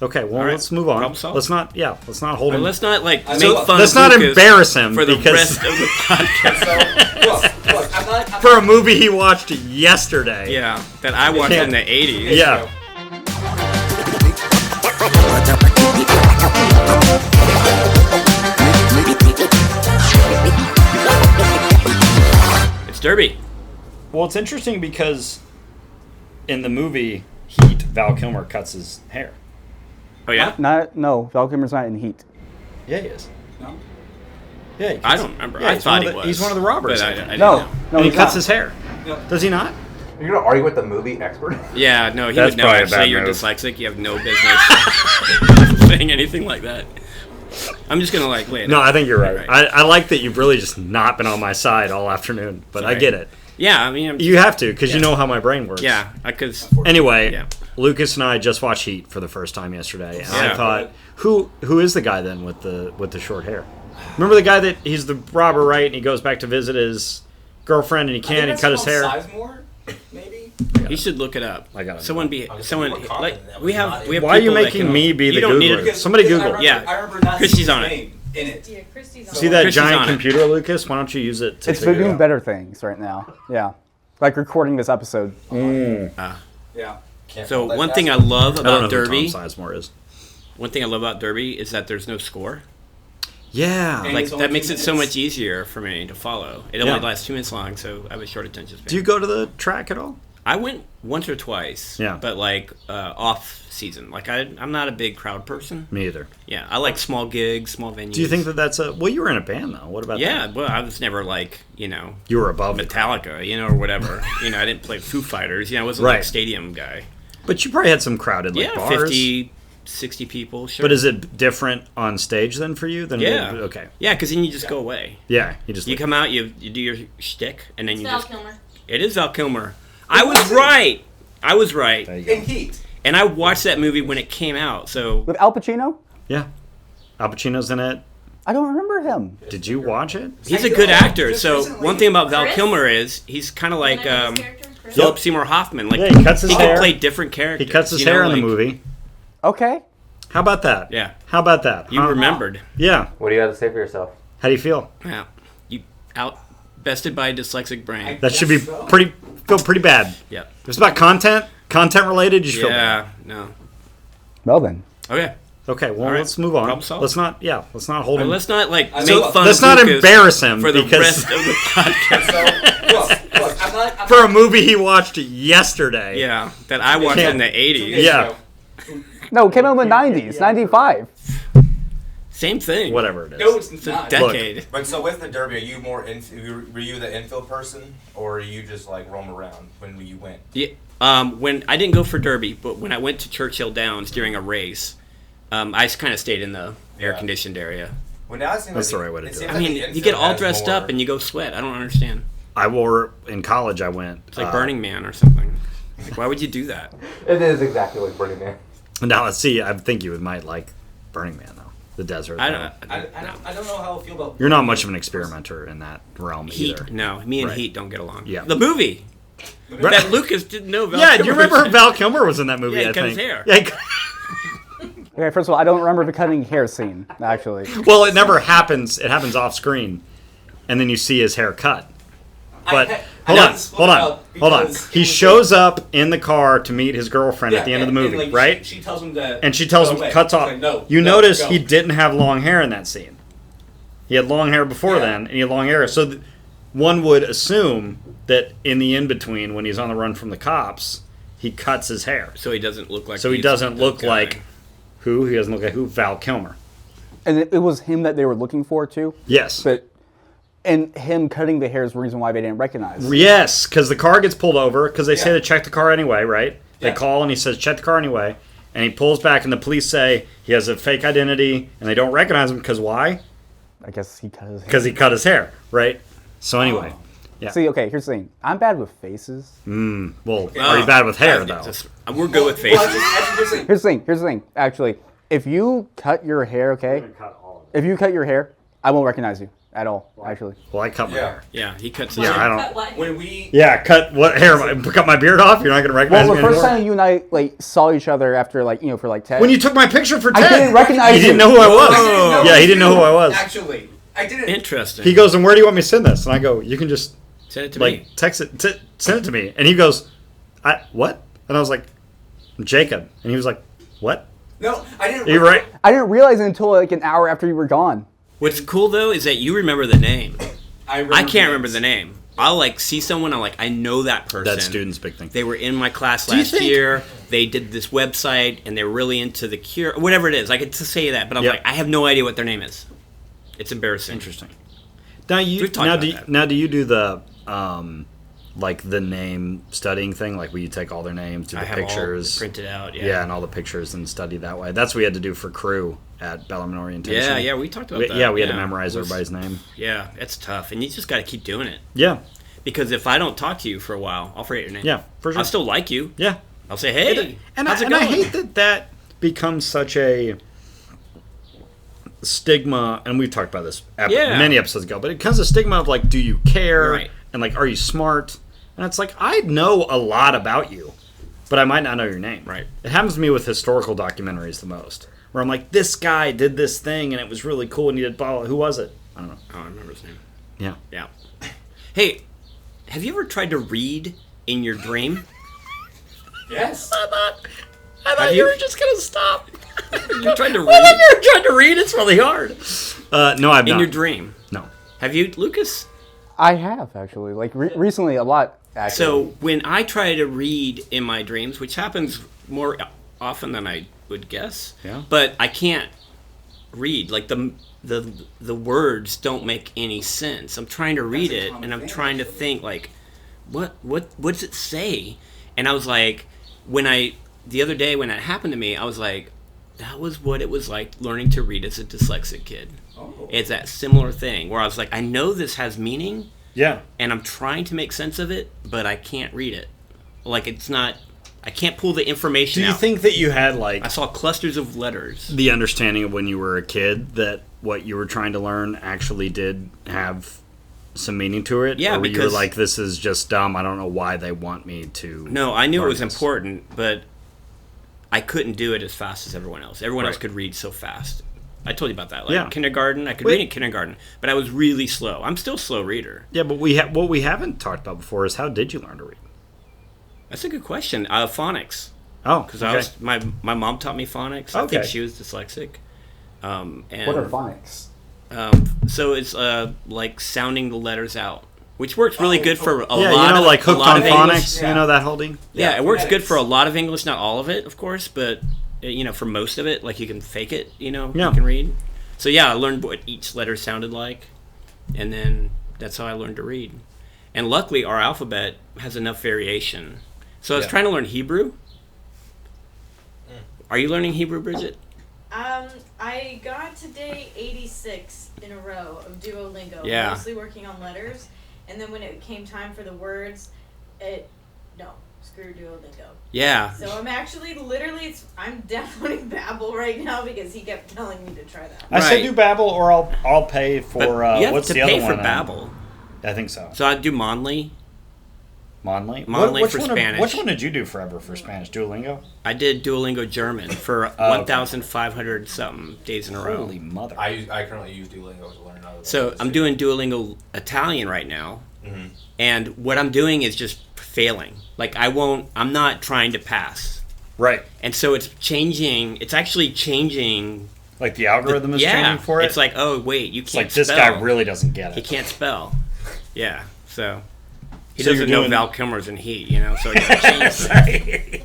Okay, well, right. let's move on. Problem solved. Let's not hold him. Let's not make fun let's of not Lucas embarrass him for the because rest of the podcast. Look, I'm not for a movie he watched yesterday. Yeah, that I watched in the 80s. Yeah. It's Derby. Well, it's interesting because in the movie Heat, Val Kilmer cuts his hair. Oh, yeah? No, Val Kilmer's not in Heat. Yeah, he is. No. Yeah, I don't remember. Yeah, I thought he was. He's one of the robbers. But I didn't No, know. And he he's cuts not. his hair. No. Does he not? You're gonna argue with the movie expert? Yeah, no, he That's would know. probably a Actually, bad you're move. dyslexic. You have no business saying anything like that. I'm just going to, lay it No, out. I think you're right. Right. I like that you've really just not been on my side all afternoon, but I Sorry. get it. Yeah, I mean... You have to, because you know how my brain works. Yeah, because... Anyway, Yeah. Lucas and I just watched Heat for the first time yesterday, and I Yeah. thought, who is the guy then with the short hair? Remember the guy that he's the robber, right? And he goes back to visit his girlfriend, and he can't. He cut his hair. Sizemore, maybe. You should look it up. I gotta someone know. be Obviously, someone you were like confident that we was have not we have. Why are you people that making can- me be the you don't need Googler? it. Somebody Because Google. Yeah. I remember not Christy's seeing on his it. name in it. Yeah, Christy's on See it. that Christy's giant on it. computer, Lucas? Why don't you use it to It's figure been it doing out? better things right now. Yeah. Like recording this episode. Yeah. So one thing I love I don't know about who Derby, Tom Sizemore is. one thing I love about Derby is that there's no score. Yeah. And Like it's only that makes 2 it so minutes. much easier for me to follow. It Yeah. only lasts 2 minutes long, so I have a short attention span. Do you go to the track at all? I went once or twice. Yeah. But off season. I'm not a big crowd person. Me either. Yeah, I like small gigs, small venues. Do you think that that's a... Well, you were in a band, though. What about Yeah, that? well, I was never You were above it. Metallica, or whatever. I didn't play Foo Fighters. I wasn't Right. like a stadium guy. But you probably had some crowded Yeah, bars. 50, 60 people, sure. But is it different on stage then for you? Than Yeah. Okay. Yeah, because then you just go away. Yeah. You just... You come out, you do your shtick, and then It's you Val just... Kilmer. It is Val Kilmer. I was right. I was right. There you go. In Heat. And I watched that movie when it came out, so... With Al Pacino? Yeah. Al Pacino's in it. I don't remember him. Did you watch it? He's I a good know. actor. Just So recently- one thing about Val Chris? Kilmer is he's kind of like Can I know his character? Chris? Philip Seymour Hoffman. Like Yeah, he cuts his hair. can play different characters. He cuts his you know, hair in the like- movie. Okay. How about that? Yeah. How about that? You Huh? remembered. Yeah. What do you have to say for yourself? How do you feel? Yeah. You bested by a dyslexic brain. That should be Yes, so. feel pretty bad. Yeah. If it's about content related, you should feel bad. Yeah. No. Well then. Okay. Okay, well, All right. let's move on. Problem solved. Let's not hold him. Let's not make So, fun. Let's of not Lucas embarrass him for the because rest of the podcast. So, look, I'm not... for a movie he watched yesterday. Yeah, that I watched in the 80s. Yeah. No, it came out in the 90s. 95. Same thing. Whatever it is. No, it's It's a not. decade. But so with the Derby, are you more were you the infield person, or are you just like roam around when you went? Yeah. When I didn't go for Derby, but when I went to Churchill Downs during a race, I just kind of stayed in the air-conditioned area. Well, now it seems That's like the right way to it do seems it. I like mean, the you infield get all has dressed more- up and you go sweat. I don't understand. I wore in college. I went. It's like Burning Man or something. Like, why would you do that? It is exactly like Burning Man. Now let's see. I think you might like Burning Man though. The desert. I though. don't. I don't know how I feel about... You're not much of an experimenter in that realm Heat. either. No, me and Right. Heat don't get along. Yeah. The movie that Lucas didn't know. Val Yeah, do you Kilmer was remember in. Val Kilmer was in that movie? Yeah, he I cut his think. hair. Yeah, Okay, first of all, I don't remember the cutting hair scene, actually. well, it never happens. It happens off screen, and then you see his hair cut. But hold on. He shows up in the car to meet his girlfriend at the end of the movie, right? She tells him that... And she tells go him away. cuts He's off. like, no, You no, notice go. he didn't have long hair in that scene. He had long hair before Yeah. then, and he had long hair. So one would assume that in the in between, when he's on the run from the cops, he cuts his hair. So he doesn't look like. So he he's doesn't the look guy. like who? He doesn't look like who? Val Kilmer. And it was him that they were looking for, too. Yes. And him cutting the hair is the reason why they didn't recognize. Yes, because the car gets pulled over because they say Yeah. to check the car anyway, right? They Yeah. call and he says check the car anyway, and he pulls back and the police say he has a fake identity and they don't recognize him because why? I guess he cut his hair. Because he cut his hair, right? So anyway, yeah. See, okay, here's the thing. I'm bad with faces. Well, are you bad with hair though? We're good with Well, faces. Here's the thing. Actually, if you cut your hair, okay? If you cut your hair, I won't recognize you. at all, actually. Well, I cut my hair. Yeah, he cuts. Yeah, I don't. Cut what? When we Cut what hair? Cut my beard off? You're not gonna recognize Well, me the first anymore? time you and I like saw each other after like for like 10. When you took my picture for I 10, didn't recognize he you. didn't know who I was. I didn't know Yeah, he it didn't know who I was. Actually, I didn't. Interesting. He goes, and where do you want me to send this? And I go, you can just Send it to me. text it, send it to me. And he goes, what? And I was like, Jacob. And he was like, what? No, I didn't. You're right. I didn't realize it until like an hour after you were gone. What's cool though is that you remember the name. I can't remember names. the name. I'll like see someone. I'm like, I know that person. That student's big thing. They were in my class you last think- year. They did this website, and they're really into the cure, whatever it is. I could say that, but I'm Yep. like, I have no idea what their name is. It's embarrassing. Interesting. Now We've talked about that. do you do the like the name studying thing? Like will you take all their names, do the I have pictures, all printed out. yeah, and all the pictures and study that way? That's what we had to do for crew at Bellarmine Orientation. Yeah, we talked about that. Yeah, we had to memorize everybody's name. Yeah, it's tough, and you just got to keep doing it. Yeah, Because if I don't talk to you for a while, I'll forget your name. yeah, for sure. I'll still like you. Yeah, I'll say, hey, and how's it I going? hate that becomes such a stigma, and we've talked about this many episodes ago, but it becomes a stigma of like, do you care? Right. And like, are you smart? And it's like, I know a lot about you, but I might not know your name. Right. It happens to me with historical documentaries the most, where I'm like, this guy did this thing, and it was really cool, and he did blah, blah. Who was it? I don't know. Oh, I remember his name. Yeah. Yeah. Hey, have you ever tried to read in your dream? Yes. I thought Have you you? were just gonna stop. You tried to I thought read you were trying to read. It's really hard. No, I've in not. your dream. No. Have you, Lucas? I have actually, like recently a lot. Actually. So when I try to read in my dreams, which happens more often than I would guess, Yeah. but I can't read. Like the words don't make any sense. I'm trying to read it, and I'm trying to think like, what does it say? And I was like, the other day when that happened to me, I was like, that was what it was like learning to read as a dyslexic kid. Oh. It's that similar thing where I was like, I know this has meaning, Yeah. and I'm trying to make sense of it, but I can't read it. Like it's not, I can't pull the information Do you out. think that you had like I saw clusters of letters. the understanding of when you were a kid that what you were trying to learn actually did have some meaning to it? Yeah, or you were because- like, this is just dumb. I don't know why they want me to. No, I knew it learn was this. important, but I couldn't do it as fast as everyone else. Everyone else Right. could read so fast. I told you about that. Like Yeah. kindergarten, I could Wait. read in kindergarten, but I was really slow. I'm still a slow reader. Yeah, but what we haven't talked about before is how did you learn to read? That's a good question. Phonics, Oh, because okay. I was my mom taught me phonics. I think Okay. she was dyslexic. And what are phonics? So it's like sounding the letters out, which works really good for a yeah, lot you know, of like a hooked lot on of English. phonics. Yeah. You know that whole thing. Yeah, it works good phonetics. for a lot of English, not all of it, of course, but for most of it, like you can fake it, Yeah. you can read. So yeah, I learned what each letter sounded like, and then that's how I learned to read. And luckily, our alphabet has enough variation. So I was trying to learn Hebrew. Are you learning Hebrew, Bridget? I got today 86 in a row of Duolingo, Yeah. mostly working on letters, and then when it came time for the words, screw Duolingo. Yeah. So I'm actually I'm downloading Babbel right now because he kept telling me to try that. I said Right. do Babbel, or I'll pay for But you have what's to the pay other for one? Babbel. I think so. So I do Monly. Monly. Monly Which for one Spanish. Which one did you do forever for Spanish? Duolingo. I did Duolingo German for okay. 1,500 something days in a row. Holy mother! I currently use Duolingo to learn other So languages, I'm too. doing Duolingo Italian right now, Mhm. and what I'm doing is just failing. Like I'm not trying to pass, Right. and so it's changing. It's actually changing. Like the algorithm is changing for it. It's like, oh wait, you It's can't like this spell. guy really doesn't get He it. can't spell. Yeah, so he So you're doesn't know doing- Val Kilmer's in Heat, so he gotta change. Sorry.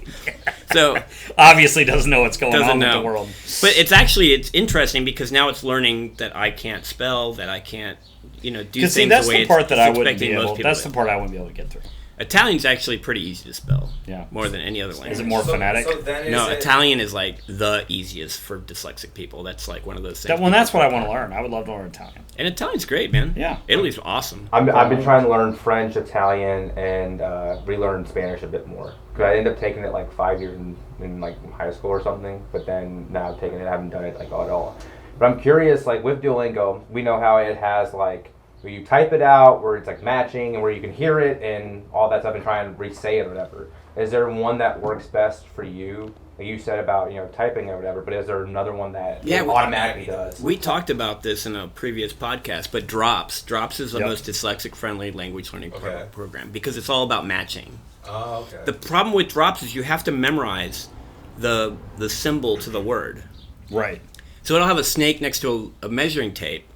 So Obviously doesn't know what's going doesn't on know with the world. But it's interesting because now it's learning that I can't spell, that I can't do Because things that's the way the part it's that I wouldn't expecting be most able. people That's to. the part I wouldn't be able to get through. Italian's actually pretty easy to spell. Yeah. More than any other language. Is it more phonetic? So then No, is it, Italian is like the easiest for dyslexic people. That's like one of those things. That's what I want to learn. I would love to learn Italian. And Italian's great, man. Yeah. Italy's awesome. I've been trying to learn French, Italian, and relearn Spanish a bit more. Because I ended up taking it like 5 years in like high school or something. But then now I've taken it, I haven't done it like at all. But I'm curious, like with Duolingo, we know how it has like where you type it out, where it's like matching, and where you can hear it and all that stuff, and try and re-say it or whatever. Is there one that works best for you? Like you said about typing or whatever, but is there another one that automatically does? We talked about this in a previous podcast, but Drops is the most dyslexic-friendly language learning program because it's all about matching. Oh, okay. The problem with Drops is you have to memorize the symbol to the word. Right. So it'll have a snake next to a measuring tape,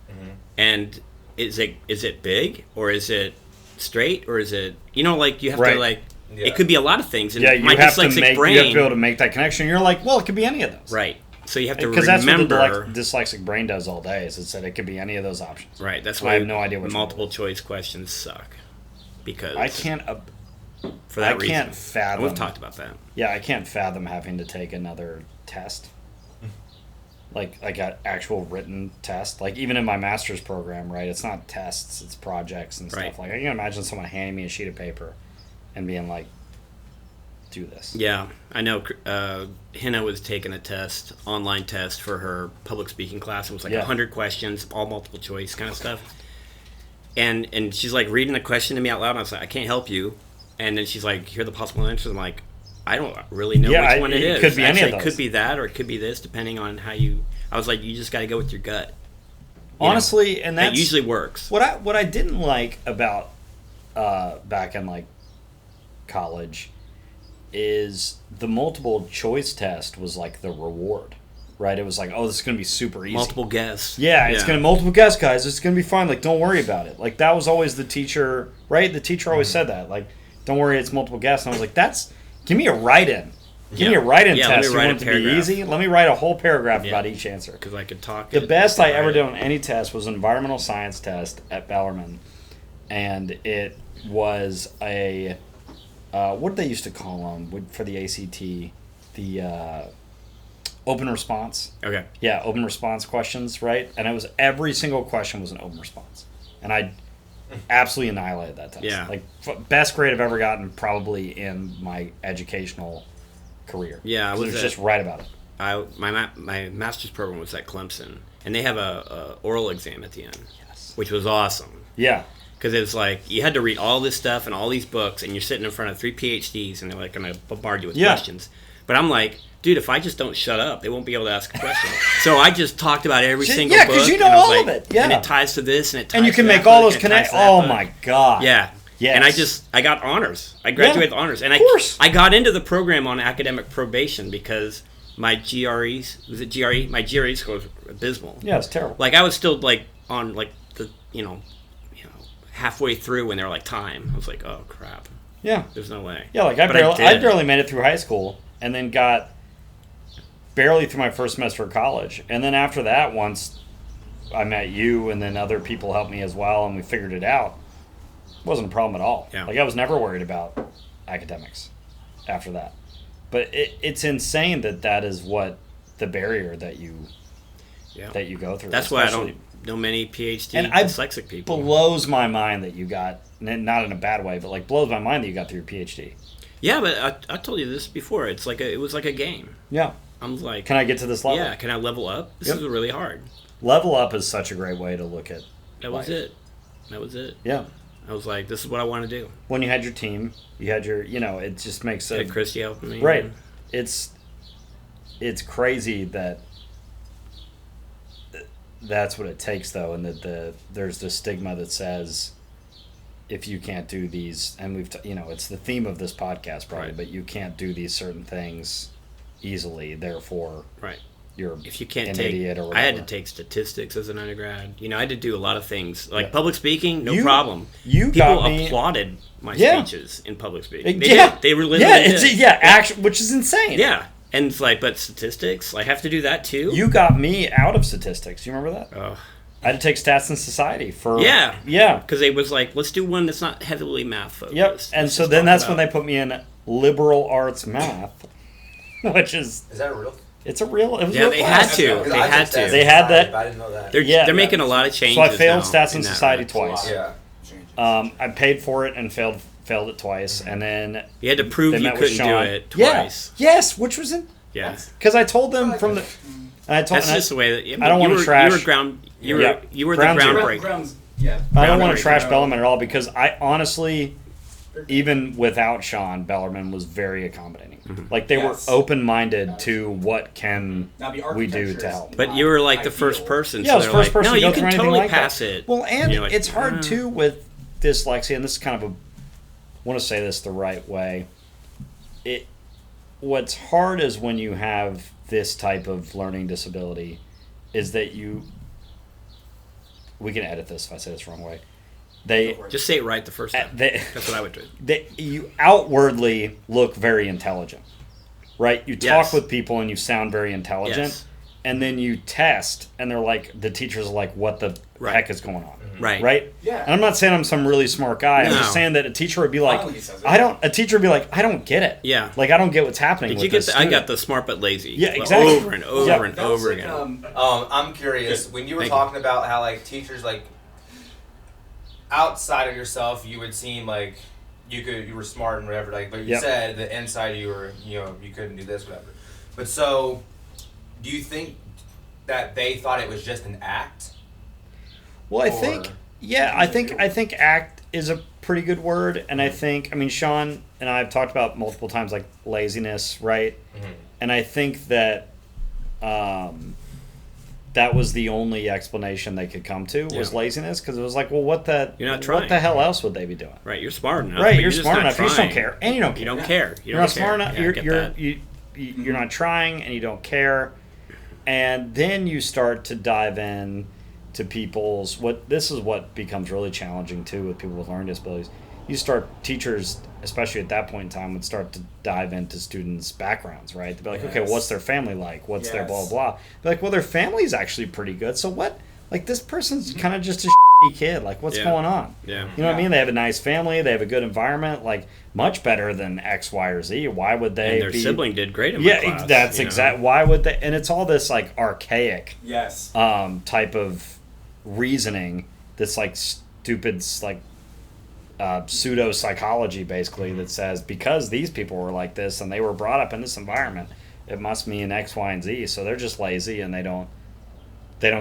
and is it big or is it straight or is it you have to it could be a lot of things. And you my have to dyslexic brain, you have to be able to make that connection. You're like, well, it could be any of those. Right. So you have to because remember. That's what the dyslexic brain does all day. Is it said it could be any of those options. Right. That's so why I have no idea which multiple choice questions suck. Because I can't. For that reason, can't fathom. We've talked about that. Yeah, I can't fathom having to take another test. Like an actual written test. Like even in my master's program, right? It's not tests, it's projects and stuff. Like I can imagine someone handing me a sheet of paper and being like, do this. Yeah, I know. Hannah was taking a test, online test for her public speaking class. It was like 100 questions, all multiple choice kind of stuff. And she's like reading the question to me out loud, and I was like, I can't help you. And then she's like, here are the possible answers. I'm like, I don't really know which one it is. It could be any of those. It could be that, or it could be this, depending on how you. I was like, you just got to go with your gut. Honestly, and that usually works. What I didn't like about back in like college is the multiple choice test was like the reward, right? It was like, oh, this is gonna be super easy. Multiple guess. Yeah, it's gonna multiple guess, guys. It's gonna be fine. Like, don't worry about it. Like that was always the teacher, right? The teacher always said that. Like, don't worry, it's multiple guess. And I was like, give me a write-in. Give me a write-in test. You want it to be easy? Let me write a whole paragraph about each answer. Because I could talk. The best I ever did on any test was an environmental science test at Bellarmine. And it was a, what did they used to call them for the ACT? The open response. Okay. Yeah, open response questions, right? And it was every single question was an open response. And I absolutely annihilated that test. Yeah. Like, best grade I've ever gotten probably in my educational career. Yeah, I was just right about it. My master's program was at Clemson, and they have a oral exam at the end, which was awesome. Yeah. Because it was like, you had to read all this stuff and all these books, and you're sitting in front of 3 PhDs, and they're like going to bombard you with questions. But I'm like, dude, if I just don't shut up, they won't be able to ask a question. So I just talked about every single book. Yeah, because you know all of it. Yeah. And it ties to this, and it ties to that. And you can make all those connections. Oh, my God. Yeah. Yes. And I got honors. I graduated with honors. And I got into the program on academic probation because my GREs, was it GRE? My GRE score was abysmal. Yeah, it's terrible. Like, I was still, like, on, like, the, halfway through when they were like, time. I was like, oh, crap. Yeah. There's no way. Yeah, like, I barely made it through high school and then got barely through my first semester of college. And then after that, once I met you and then other people helped me as well and we figured it out, it wasn't a problem at all. Yeah. Like, I was never worried about academics after that. But it's insane that is what the barrier that you go through. That's why I don't know many PhD and dyslexic people. Blows my mind that you got, not in a bad way, but like blows my mind that you got through your PhD. Yeah, but I told you this before. It was like a game. Yeah. I'm like, can I get to this level? Yeah, can I level up? This is really hard. Level up is such a great way to look at That was it. Yeah. I was like, this is what I want to do. When you had your team, you had your, it just makes it. Christy helping me. Right. It's crazy that's what it takes, though, and that there's the stigma that says if you can't do these, and it's the theme of this podcast probably, but you can't do these certain things easily, therefore, right. If you can't an take, idiot or whatever. I had to take statistics as an undergrad. I had to do a lot of things like public speaking. No problem. People applauded my speeches in public speaking. They did. They really did. Actually, which is insane. Yeah, and it's like, but statistics, I have to do that too. You got me out of statistics. You remember that? Oh. I had to take stats and society for because it was like, let's do one that's not heavily math focused. Yep, and so then that's when they put me in liberal arts math, which is that real? It's a real. It was they had to. They had to. They had that. I didn't know that. They're making a lot of changes. So I failed now stats and society twice. Yeah. I paid for it and failed it twice, and then you had to prove you couldn't do it twice. Yes, which was Yeah. Because I told them from the. And I told, That's just the way that. I, mean, I don't want to trash. You were the groundbreaker. I don't want to trash Bellarmine at all because I honestly, even without Shawn, Bellarmine was very accommodating. Mm-hmm. Like they were open-minded to what can we do to help. But you were like the first person. Yeah, I was the first person. No, to go you can totally pass it. Well, and it's hard too with dyslexia, and this is kind of I want to say this the right way. What's hard is when you have this type of learning disability, is that we can edit this if I say this the wrong way. Just say it right the first time. That's what I would do. You outwardly look very intelligent, right? You talk with people and you sound very intelligent, and then you test, and they're like, the teachers are like, "What the heck is going on?" Right. Right. Yeah. And I'm not saying I'm some really smart guy. I'm just saying that a teacher would be like, A teacher would be like, "I don't get it." Yeah. Like I don't get what's happening. Did you get? I got the smart but lazy. Yeah, exactly. Over and over and over again. I'm curious when you were talking about how like teachers like. Outside of yourself, you would seem like you were smart and whatever. Like, but you said the inside you were, you couldn't do this, whatever. But so, do you think that they thought it was just an act? Well, I think act is a pretty good word, and I mean, Shawn and I have talked about multiple times like laziness, right? Mm-hmm. And I think that that was the only explanation they could come to was laziness, because it was like, well, what the hell else would they be doing? Right, you're smart enough. Right, you're smart enough. You just don't care, and you don't care. You don't care. You're not smart enough. You're not trying, and you don't care. And then you start to dive in to people's this is what becomes really challenging too with people with learning disabilities. Teachers, especially at that point in time, would start to dive into students' backgrounds, right? They'd be like, okay, what's their family like? What's their blah, blah, blah. They're like, well, their family's actually pretty good. So what? Like, this person's kind of just a shitty kid. Like, what's going on? Yeah. You know what I mean? They have a nice family. They have a good environment. Like, much better than X, Y, or Z. Why would they and their sibling did great in my class. That's exactly. Why would they? And it's all this, like, archaic type of reasoning that's, like, stupid, like, pseudo psychology basically that says because these people were like this and they were brought up in this environment, it must mean X, Y, and Z. So they're just lazy and they don't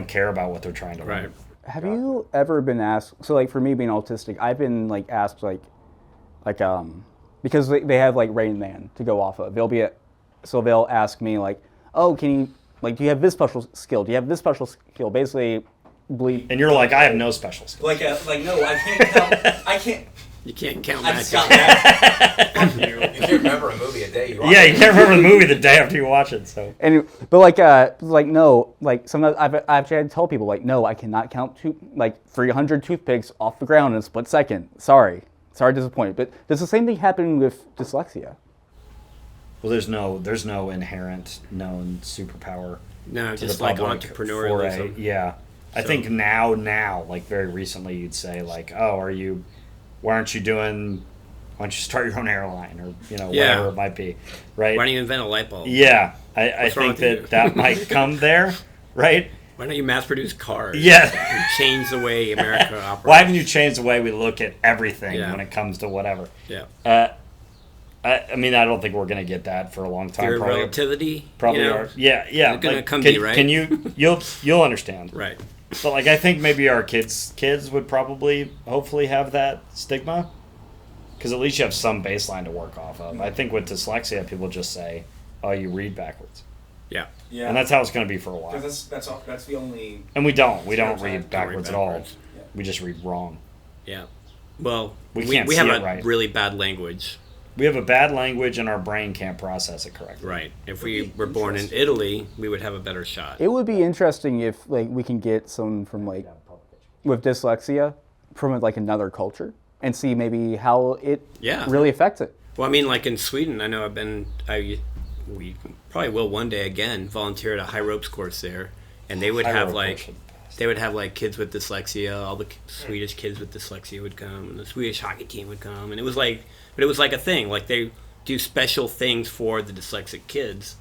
care about what they're trying to learn. Have you ever been asked? So like for me being autistic, I've been like asked like because they have like Rain Man to go off of. They'll ask me like, oh, can you like do you have this special skill? Do you have this special skill? Basically. And you're like, I have no special skills. No, I can't count. I can't. You can't count I magic. just got that. You can't remember a movie a day you watch. Yeah, you can't remember the movie the day after you watch it. So. But no, like sometimes I've actually had to tell people like, no, I cannot count 300 toothpicks off the ground in a split second. Sorry, disappointed. But does the same thing happen with dyslexia? Well, there's no inherent known superpower. No, just like entrepreneurialism. I think now, like very recently, you'd say like, oh, why don't you start your own airline or whatever it might be, right? Why don't you invent a light bulb? Yeah, I think that might come there, right? Why don't you mass produce cars? Yeah, and change the way America operates. Why haven't you changed the way we look at everything when it comes to whatever? Yeah. I mean, I don't think we're going to get that for a long time. Theory of relativity. Probably are. Yeah. It's going to come to you, right? Can you'll understand. Right. But like, I think maybe our kids would probably, hopefully, have that stigma, because at least you have some baseline to work off of. I think with dyslexia, people just say, "Oh, you read backwards." Yeah. And that's how it's going to be for a while. Because that's the only. And we don't read backwards at all. Yeah. We just read wrong. Yeah. Well, we have a really bad language. We have a bad language, and our brain can't process it correctly. Right. If we were born in Italy, we would have a better shot. It would be interesting if like we can get someone from like with dyslexia from like another culture and see maybe how it really affects it. Well, I mean, like in Sweden, I know we probably will one day again volunteer at a high ropes course there, and they would have like kids with dyslexia. All the Swedish kids with dyslexia would come, and the Swedish hockey team would come, and it was like a thing. Like they do special things for the dyslexic kids,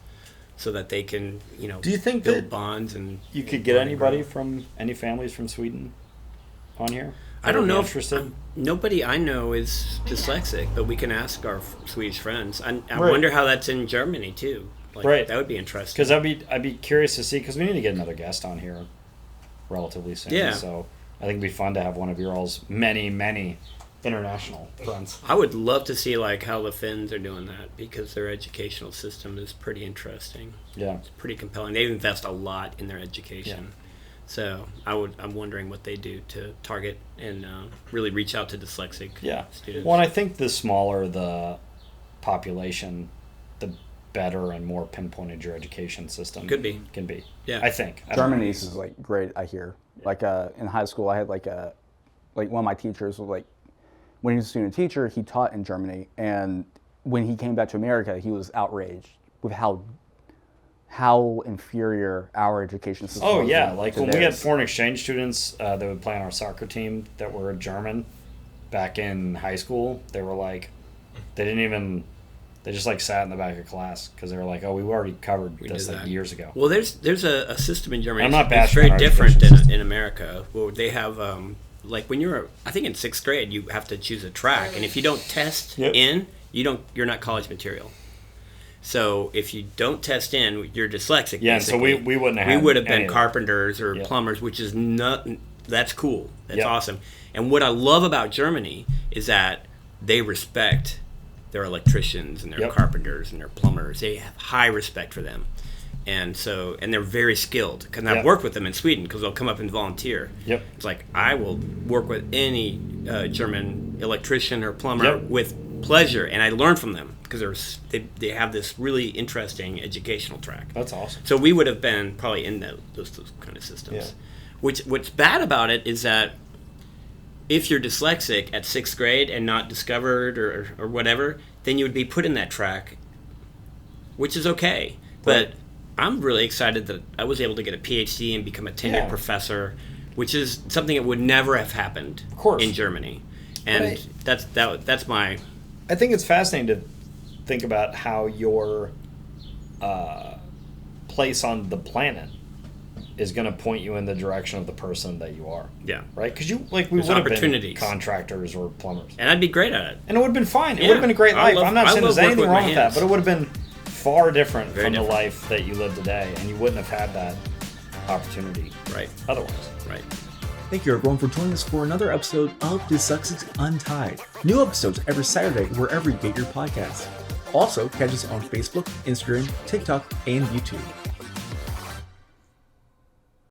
so that they can Do you think build that bonds and you could get anybody from any families from Sweden on here? I don't know. Interested? Nobody I know is dyslexic, but we can ask our Swedish friends. I wonder how that's in Germany too. Like, right. That would be interesting. Because I'd be curious to see, because we need to get another guest on here relatively soon. Yeah. So I think it'd be fun to have one of your all's many, many international friends. I would love to see like how the Finns are doing that, because their educational system is pretty interesting. Yeah. It's pretty compelling. They invest a lot in their education. Yeah. So I'm wondering what they do to target and really reach out to dyslexic students. Well, and I think the smaller the population, the better and more pinpointed your education system can be. Yeah. I think. Germany's is like great, I hear. Like in high school, I had like one of my teachers was like, when he was a student teacher, he taught in Germany, and when he came back to America, he was outraged with how inferior our education system was. Oh yeah, like when we had theirs. foreign exchange students that would play on our soccer team that were German back in high school, they were like, they just like sat in the back of class because they were like, oh, we already covered this like years ago. Well, there's a system in Germany. I'm not it's bashing very our different education in America, where they have like when I think in 6th grade you have to choose a track, and if you don't test you're not college material. So if you don't test in, you're dyslexic. Yeah, so we wouldn't have. We would have been any carpenters or plumbers, which is not. That's cool. That's Yep. awesome. And what I love about Germany is that they respect their electricians and their carpenters and their plumbers. They have high respect for them, and they're very skilled. And I've worked with them in Sweden because they'll come up and volunteer. Yep. It's like I will work with any German electrician or plumber with pleasure, and I learn from them because they have this really interesting educational track. That's awesome. So we would have been probably in those kind of systems. Yeah. What's bad about it is that if you're dyslexic at 6th grade and not discovered or whatever, then you would be put in that track, which is okay. But I'm really excited that I was able to get a PhD and become a tenured professor, which is something that would never have happened in Germany. And that's my... I think it's fascinating to think about how your place on the planet is going to point you in the direction of the person that you are. Yeah. Right? Because we would have been opportunities. Contractors or plumbers. And I'd be great at it. And it would have been fine. It would have been a great life. I'm not saying there's anything working with wrong my with that, hands. but it would have been far different Very from different. the life that you live today, and you wouldn't have had that opportunity otherwise. Right. Thank you everyone for joining us for another episode of Dyslexics Untied. New episodes every Saturday wherever you get your podcasts. Also, catch us on Facebook, Instagram, TikTok, and YouTube.